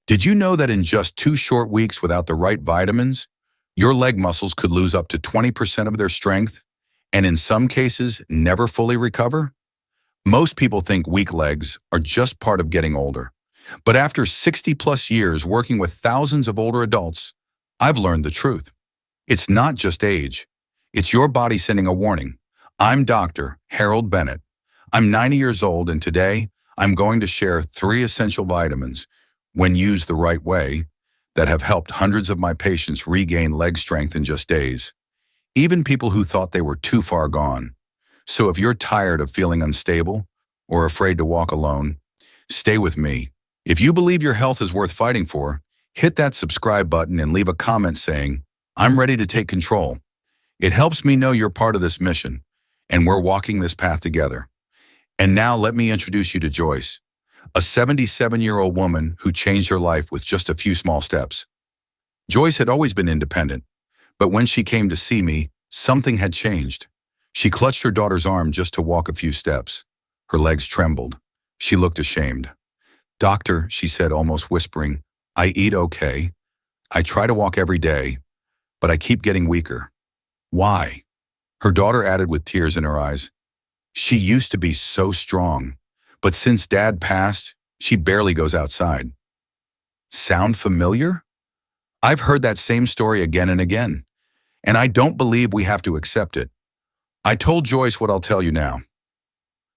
Did you know that in just 2 short weeks without the right vitamins, your leg muscles could lose up to 20% of their strength and in some cases never fully recover? Most people think weak legs are just part of getting older. But after 60 plus years working with thousands of older adults, I've learned the truth. It's not just age. It's your body sending a warning. I'm Dr. Harold Bennett. I'm 90 years old, and today I'm going to share 3 essential vitamins, when used the right way, that have helped hundreds of my patients regain leg strength in just days, even people who thought they were too far gone. So if you're tired of feeling unstable or afraid to walk alone, stay with me. If you believe your health is worth fighting for, hit that subscribe button and leave a comment saying, "I'm ready to take control." It helps me know you're part of this mission, and we're walking this path together. And now let me introduce you to Joyce, a 77-year-old woman who changed her life with just a few small steps. Joyce had always been independent, but when she came to see me, something had changed. She clutched her daughter's arm just to walk a few steps. Her legs trembled. She looked ashamed. "Doctor," she said, almost whispering, "I eat okay. I try to walk every day, but I keep getting weaker. Why?" Her daughter added with tears in her eyes, "She used to be so strong, but since Dad passed, she barely goes outside." Sound familiar? I've heard that same story again and again, and I don't believe we have to accept it. I told Joyce what I'll tell you now.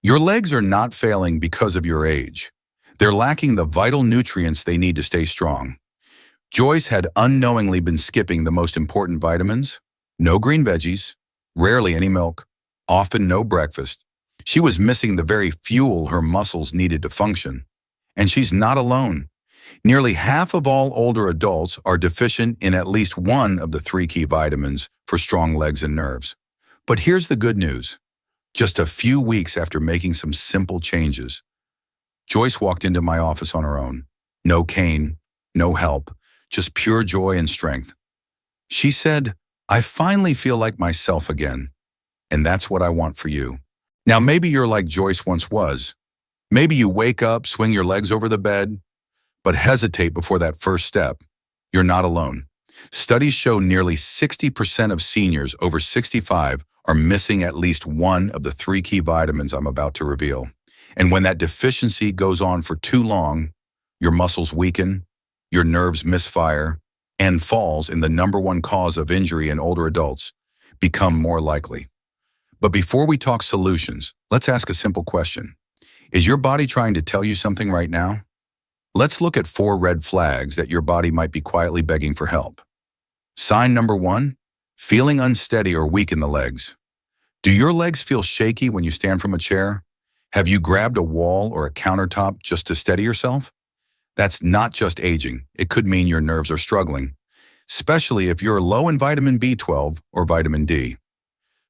Your legs are not failing because of your age. They're lacking the vital nutrients they need to stay strong. Joyce had unknowingly been skipping the most important vitamins: no green veggies, rarely any milk, often no breakfast. She was missing the very fuel her muscles needed to function. And she's not alone. Nearly half of all older adults are deficient in at least one of the 3 key vitamins for strong legs and nerves. But here's the good news. Just a few weeks after making some simple changes, Joyce walked into my office on her own. No cane, no help, just pure joy and strength. She said, "I finally feel like myself again." And that's what I want for you. Now, maybe you're like Joyce once was. Maybe you wake up, swing your legs over the bed, but hesitate before that first step. You're not alone. Studies show nearly 60% of seniors over 65 are missing at least one of the 3 key vitamins I'm about to reveal. And when that deficiency goes on for too long, your muscles weaken, your nerves misfire, and falls in the #1 cause of injury in older adults become more likely. But before we talk solutions, let's ask a simple question. Is your body trying to tell you something right now? Let's look at 4 red flags that your body might be quietly begging for help. Sign number 1, feeling unsteady or weak in the legs. Do your legs feel shaky when you stand from a chair? Have you grabbed a wall or a countertop just to steady yourself? That's not just aging. It could mean your nerves are struggling, especially if you're low in vitamin B12 or vitamin D.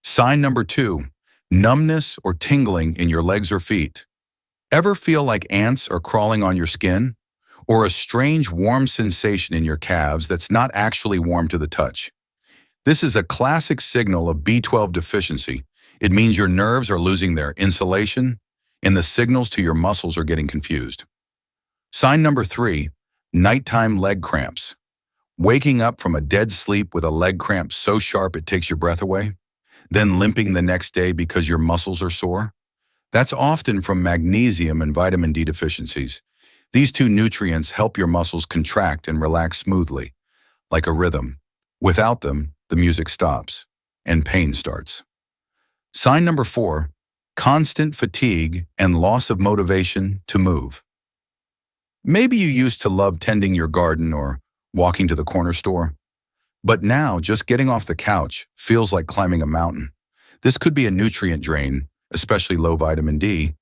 Sign number 2, numbness or tingling in your legs or feet. Ever feel like ants are crawling on your skin? Or a strange warm sensation in your calves that's not actually warm to the touch? This is a classic signal of B12 deficiency. It means your nerves are losing their insulation and the signals to your muscles are getting confused. Sign number 3, nighttime leg cramps. Waking up from a dead sleep with a leg cramp so sharp it takes your breath away, then limping the next day because your muscles are sore? That's often from magnesium and vitamin D deficiencies. These 2 nutrients help your muscles contract and relax smoothly, like a rhythm. Without them, the music stops and pain starts. Sign number 4, constant fatigue and loss of motivation to move. Maybe you used to love tending your garden or walking to the corner store, but now just getting off the couch feels like climbing a mountain. This could be a nutrient drain, especially low vitamin D,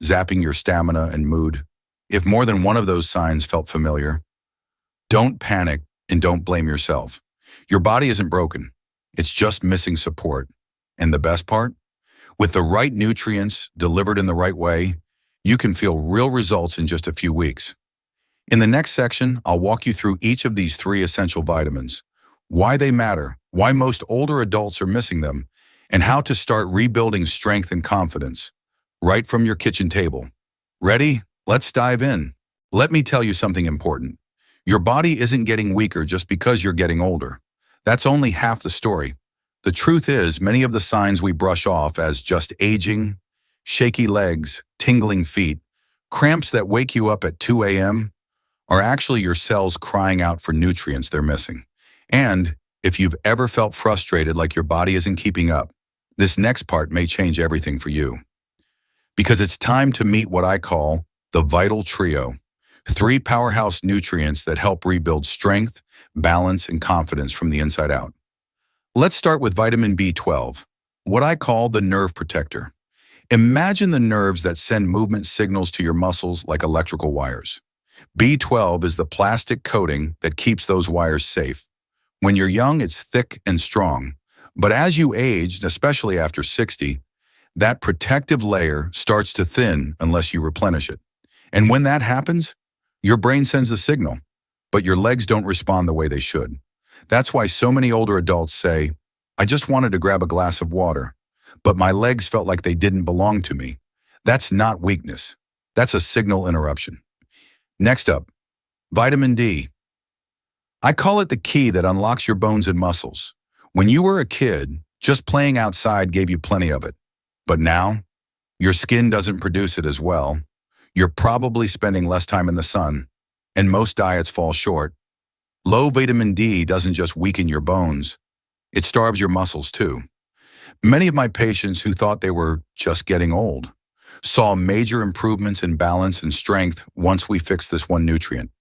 zapping your stamina and mood. If more than one of those signs felt familiar, don't panic and don't blame yourself. Your body isn't broken. It's just missing support. And the best part? With the right nutrients delivered in the right way, you can feel real results in just a few weeks. In the next section, I'll walk you through each of these 3 essential vitamins, why they matter, why most older adults are missing them, and how to start rebuilding strength and confidence right from your kitchen table. Ready? Let's dive in. Let me tell you something important. Your body isn't getting weaker just because you're getting older. That's only half the story. The truth is, many of the signs we brush off as just aging, shaky legs, tingling feet, cramps that wake you up at 2 a.m., are actually your cells crying out for nutrients they're missing. And if you've ever felt frustrated like your body isn't keeping up, this next part may change everything for you. Because it's time to meet what I call the vital trio. 3 powerhouse nutrients that help rebuild strength, balance, and confidence from the inside out. Let's start with vitamin B12, what I call the nerve protector. Imagine the nerves that send movement signals to your muscles like electrical wires. B12 is the plastic coating that keeps those wires safe. When you're young, it's thick and strong. But as you age, especially after 60, that protective layer starts to thin unless you replenish it. And when that happens, your brain sends a signal, but your legs don't respond the way they should. That's why so many older adults say, "I just wanted to grab a glass of water, but my legs felt like they didn't belong to me." That's not weakness. That's a signal interruption. Next up, vitamin D. I call it the key that unlocks your bones and muscles. When you were a kid, just playing outside gave you plenty of it. But now, your skin doesn't produce it as well. You're probably spending less time in the sun, and most diets fall short. Low vitamin D doesn't just weaken your bones, it starves your muscles too. Many of my patients who thought they were just getting old saw major improvements in balance and strength once we fixed this one nutrient.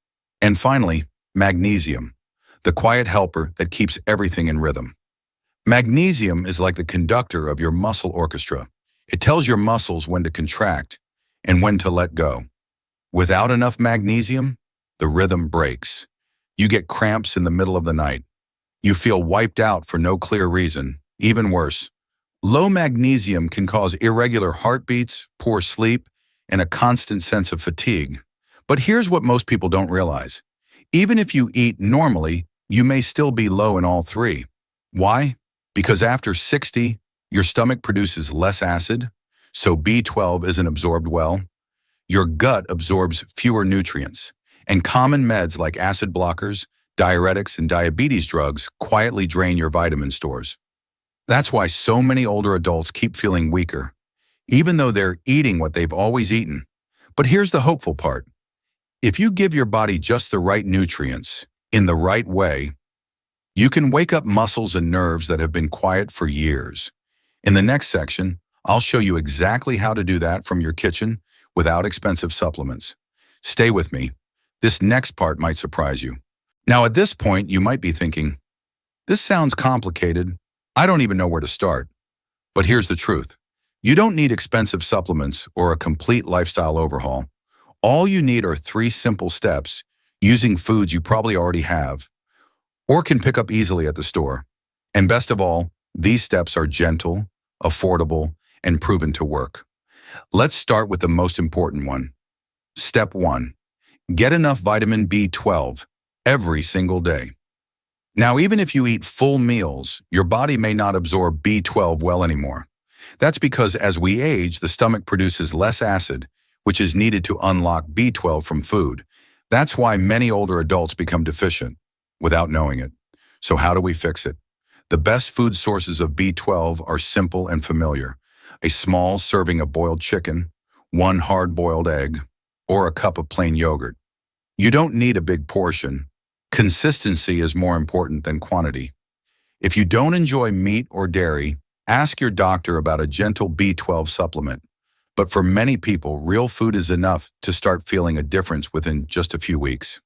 And finally, magnesium, the quiet helper that keeps everything in rhythm. Magnesium is like the conductor of your muscle orchestra. It tells your muscles when to contract and when to let go. Without enough magnesium, the rhythm breaks. You get cramps in the middle of the night. You feel wiped out for no clear reason. Even worse, low magnesium can cause irregular heartbeats, poor sleep, and a constant sense of fatigue. But here's what most people don't realize. Even if you eat normally, you may still be low in all 3. Why? Because after 60, your stomach produces less acid, so B12 isn't absorbed well. Your gut absorbs fewer nutrients, and common meds like acid blockers, diuretics, and diabetes drugs quietly drain your vitamin stores. That's why so many older adults keep feeling weaker, even though they're eating what they've always eaten. But here's the hopeful part. If you give your body just the right nutrients, in the right way, you can wake up muscles and nerves that have been quiet for years. In the next section, I'll show you exactly how to do that from your kitchen without expensive supplements. Stay with me. This next part might surprise you. Now, at this point, you might be thinking, this sounds complicated. I don't even know where to start. But here's the truth. You don't need expensive supplements or a complete lifestyle overhaul. All you need are 3 simple steps using foods you probably already have or can pick up easily at the store. And best of all, these steps are gentle, affordable, and proven to work. Let's start with the most important one. Step 1. Get enough vitamin B12 every single day. Now, even if you eat full meals, your body may not absorb B12 well anymore. That's because as we age, the stomach produces less acid, which is needed to unlock B12 from food. That's why many older adults become deficient without knowing it. So how do we fix it? The best food sources of B12 are simple and familiar. A small serving of boiled chicken, 1 hard-boiled egg, or a cup of plain yogurt. You don't need a big portion. Consistency is more important than quantity. If you don't enjoy meat or dairy, ask your doctor about a gentle B12 supplement. But for many people, real food is enough to start feeling a difference within just a few weeks.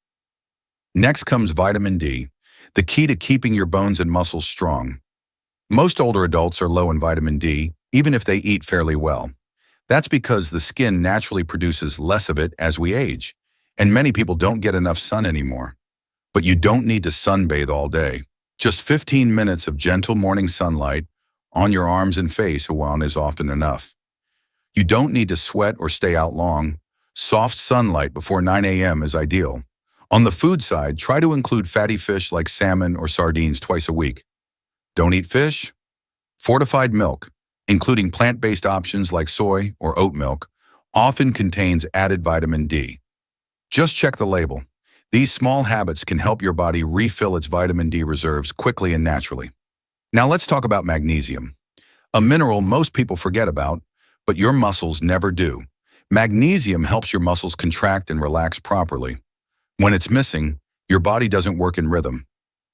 Next comes vitamin D, the key to keeping your bones and muscles strong. Most older adults are low in vitamin D, even if they eat fairly well. That's because the skin naturally produces less of it as we age, and many people don't get enough sun anymore. But you don't need to sunbathe all day. Just 15 minutes of gentle morning sunlight on your arms and face is often enough. You don't need to sweat or stay out long. Soft sunlight before 9 a.m. is ideal. On the food side, try to include fatty fish like salmon or sardines twice a week. Don't eat fish? Fortified milk, including plant-based options like soy or oat milk, often contains added vitamin D. Just check the label. These small habits can help your body refill its vitamin D reserves quickly and naturally. Now let's talk about magnesium, a mineral most people forget about, but your muscles never do. Magnesium helps your muscles contract and relax properly. When it's missing, your body doesn't work in rhythm,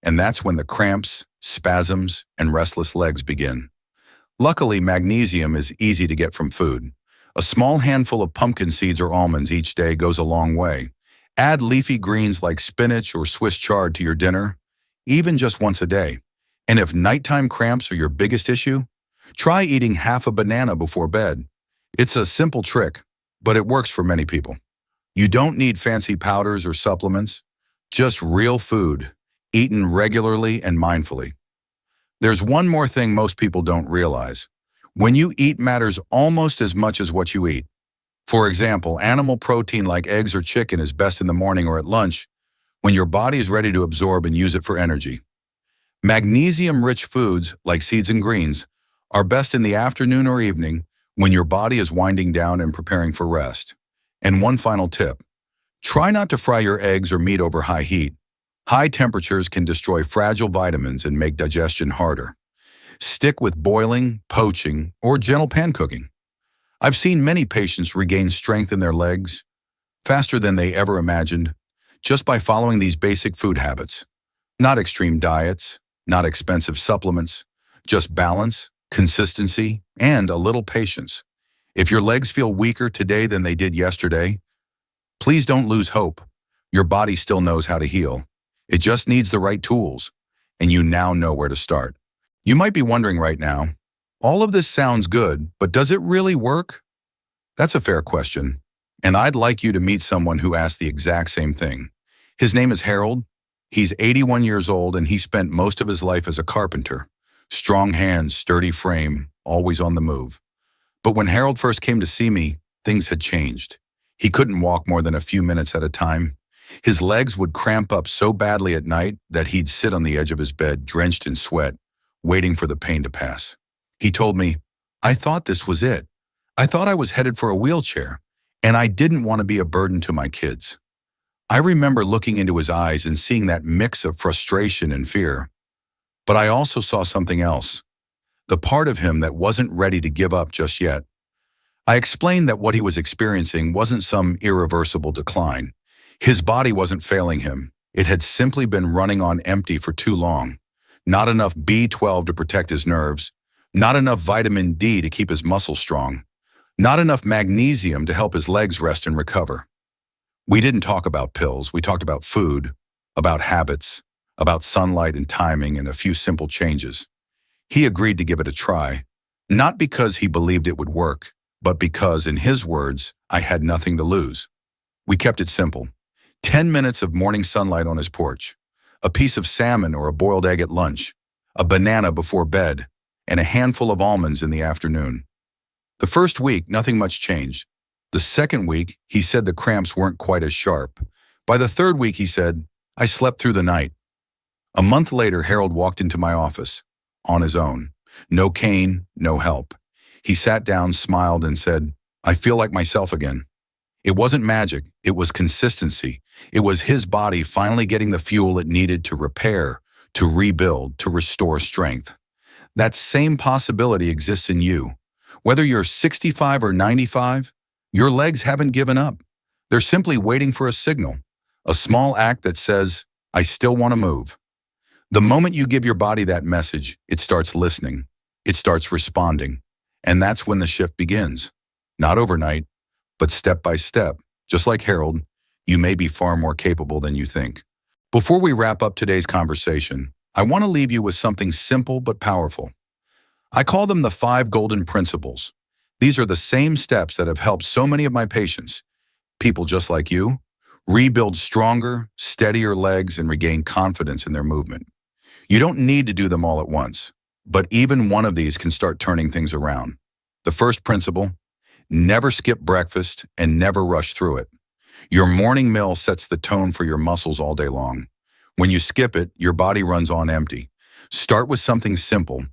and that's when the cramps, spasms, and restless legs begin. Luckily, magnesium is easy to get from food. A small handful of pumpkin seeds or almonds each day goes a long way. Add leafy greens like spinach or Swiss chard to your dinner, even just once a day. And if nighttime cramps are your biggest issue, try eating half a banana before bed. It's a simple trick, but it works for many people. You don't need fancy powders or supplements, just real food, eaten regularly and mindfully. There's one more thing most people don't realize. When you eat matters almost as much as what you eat. For example, animal protein like eggs or chicken is best in the morning or at lunch when your body is ready to absorb and use it for energy. Magnesium-rich foods like seeds and greens are best in the afternoon or evening when your body is winding down and preparing for rest. And one final tip, try not to fry your eggs or meat over high heat. High temperatures can destroy fragile vitamins and make digestion harder. Stick with boiling, poaching, or gentle pan cooking. I've seen many patients regain strength in their legs faster than they ever imagined just by following these basic food habits. Not extreme diets, not expensive supplements, just balance, consistency, and a little patience. If your legs feel weaker today than they did yesterday, please don't lose hope. Your body still knows how to heal. It just needs the right tools, and you now know where to start. You might be wondering right now, all of this sounds good, but does it really work? That's a fair question, and I'd like you to meet someone who asked the exact same thing. His name is Harold. He's 81 years old, and he spent most of his life as a carpenter. Strong hands, sturdy frame, always on the move. But when Harold first came to see me, things had changed. He couldn't walk more than a few minutes at a time. His legs would cramp up so badly at night that he'd sit on the edge of his bed, drenched in sweat, waiting for the pain to pass. He told me, "I thought this was it. I thought I was headed for a wheelchair, and I didn't want to be a burden to my kids." I remember looking into his eyes and seeing that mix of frustration and fear. But I also saw something else, the part of him that wasn't ready to give up just yet. I explained that what he was experiencing wasn't some irreversible decline. His body wasn't failing him. It had simply been running on empty for too long. Not enough B12 to protect his nerves, not enough vitamin D to keep his muscles strong, not enough magnesium to help his legs rest and recover. We didn't talk about pills. We talked about food, about habits, about sunlight and timing, and a few simple changes. He agreed to give it a try, not because he believed it would work, but because, in his words, I had nothing to lose. We kept it simple. 10 minutes of morning sunlight on his porch, a piece of salmon or a boiled egg at lunch, a banana before bed, and a handful of almonds in the afternoon. The first week, nothing much changed. The second week, he said the cramps weren't quite as sharp. By the third week, he said, "I slept through the night." A month later, Harold walked into my office, on his own. No cane, no help. He sat down, smiled, and said, "I feel like myself again." It wasn't magic, it was consistency. It was his body finally getting the fuel it needed to repair, to rebuild, to restore strength. That same possibility exists in you. Whether you're 65 or 95, your legs haven't given up. They're simply waiting for a signal, a small act that says, "I still want to move." The moment you give your body that message, it starts listening, it starts responding, and that's when the shift begins. Not overnight, but step by step. Just like Harold, you may be far more capable than you think. Before we wrap up today's conversation, I want to leave you with something simple but powerful. I call them the 5 golden principles. These are the same steps that have helped so many of my patients, people just like you, rebuild stronger, steadier legs and regain confidence in their movement. You don't need to do them all at once, but even one of these can start turning things around. The first principle, never skip breakfast and never rush through it. Your morning meal sets the tone for your muscles all day long. When you skip it, your body runs on empty. Start with something simple.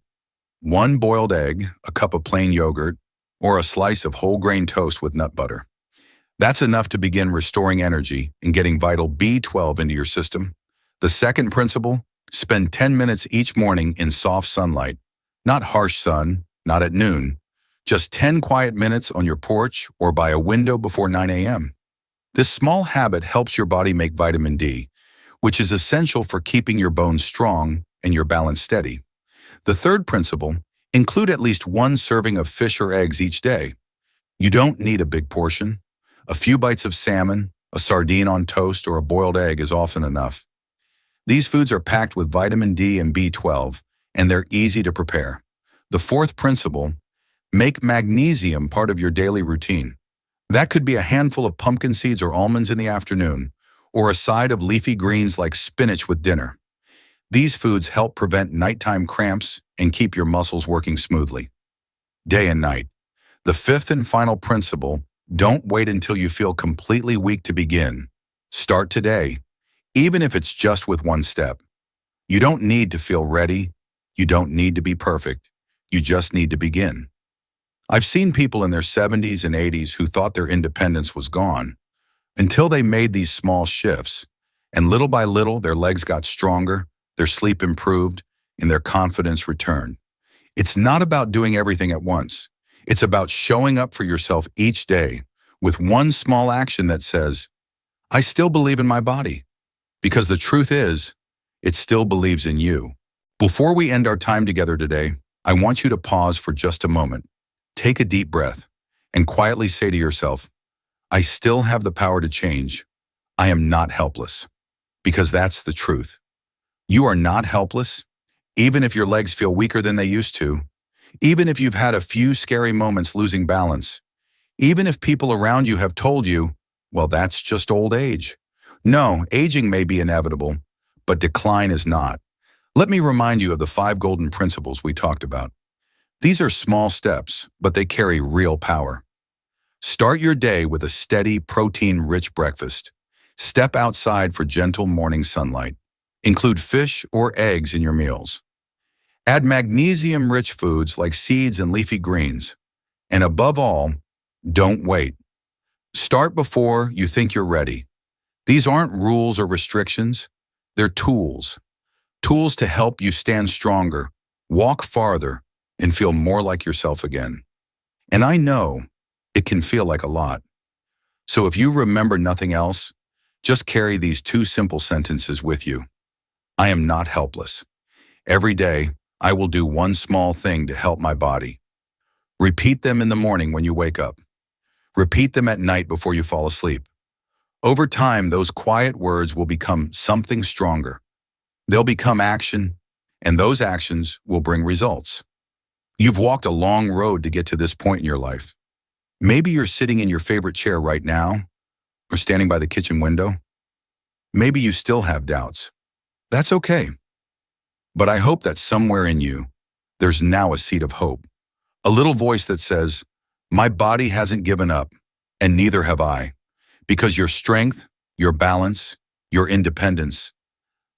1 boiled egg, a cup of plain yogurt, or a slice of whole grain toast with nut butter. That's enough to begin restoring energy and getting vital B12 into your system. The second principle, spend 10 minutes each morning in soft sunlight. Not harsh sun, not at noon. Just 10 quiet minutes on your porch or by a window before 9 a.m. This small habit helps your body make vitamin D, which is essential for keeping your bones strong and your balance steady. The third principle, include at least one serving of fish or eggs each day. You don't need a big portion. A few bites of salmon, a sardine on toast, or a boiled egg is often enough. These foods are packed with vitamin D and B12, and they're easy to prepare. The fourth principle, make magnesium part of your daily routine. That could be a handful of pumpkin seeds or almonds in the afternoon, or a side of leafy greens like spinach with dinner. These foods help prevent nighttime cramps and keep your muscles working smoothly. Day and night. The fifth and final principle, don't wait until you feel completely weak to begin. Start today, even if it's just with one step. You don't need to feel ready. You don't need to be perfect. You just need to begin. I've seen people in their 70s and 80s who thought their independence was gone until they made these small shifts. And little by little, their legs got stronger, their sleep improved, and their confidence returned. It's not about doing everything at once. It's about showing up for yourself each day with one small action that says, I still believe in my body. Because the truth is, it still believes in you. Before we end our time together today, I want you to pause for just a moment. Take a deep breath and quietly say to yourself, I still have the power to change. I am not helpless. Because that's the truth. You are not helpless, even if your legs feel weaker than they used to, even if you've had a few scary moments losing balance, even if people around you have told you, well, that's just old age. No, aging may be inevitable, but decline is not. Let me remind you of the 5 golden principles we talked about. These are small steps, but they carry real power. Start your day with a steady, protein-rich breakfast. Step outside for gentle morning sunlight. Include fish or eggs in your meals. Add magnesium-rich foods like seeds and leafy greens. And above all, don't wait. Start before you think you're ready. These aren't rules or restrictions. They're tools. Tools to help you stand stronger, walk farther, and feel more like yourself again. And I know it can feel like a lot. So if you remember nothing else, just carry these 2 simple sentences with you. I am not helpless. Every day, I will do one small thing to help my body. Repeat them in the morning when you wake up. Repeat them at night before you fall asleep. Over time, those quiet words will become something stronger. They'll become action, and those actions will bring results. You've walked a long road to get to this point in your life. Maybe you're sitting in your favorite chair right now, or standing by the kitchen window. Maybe you still have doubts. That's okay. But I hope that somewhere in you, there's now a seed of hope. A little voice that says, my body hasn't given up, and neither have I. Because your strength, your balance, your independence,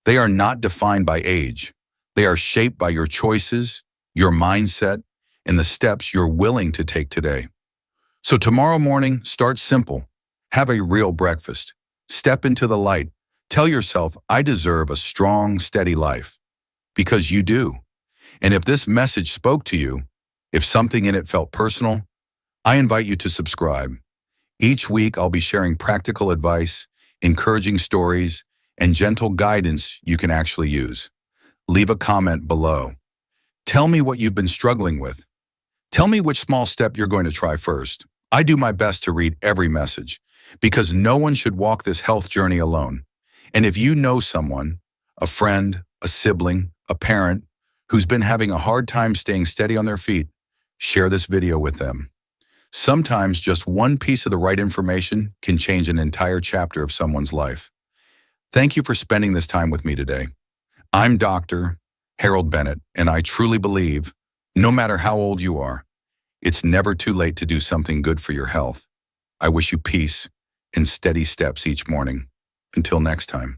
they are not defined by age. They are shaped by your choices, your mindset, and the steps you're willing to take today. So tomorrow morning, start simple. Have a real breakfast. Step into the light. Tell yourself, I deserve a strong, steady life. Because you do. And if this message spoke to you, if something in it felt personal, I invite you to subscribe. Each week, I'll be sharing practical advice, encouraging stories, and gentle guidance you can actually use. Leave a comment below. Tell me what you've been struggling with. Tell me which small step you're going to try first. I do my best to read every message because no one should walk this health journey alone. And if you know someone, a friend, a sibling, a parent, who's been having a hard time staying steady on their feet, share this video with them. Sometimes just one piece of the right information can change an entire chapter of someone's life. Thank you for spending this time with me today. I'm Dr. Harold Bennett, and I truly believe, no matter how old you are, it's never too late to do something good for your health. I wish you peace and steady steps each morning. Until next time.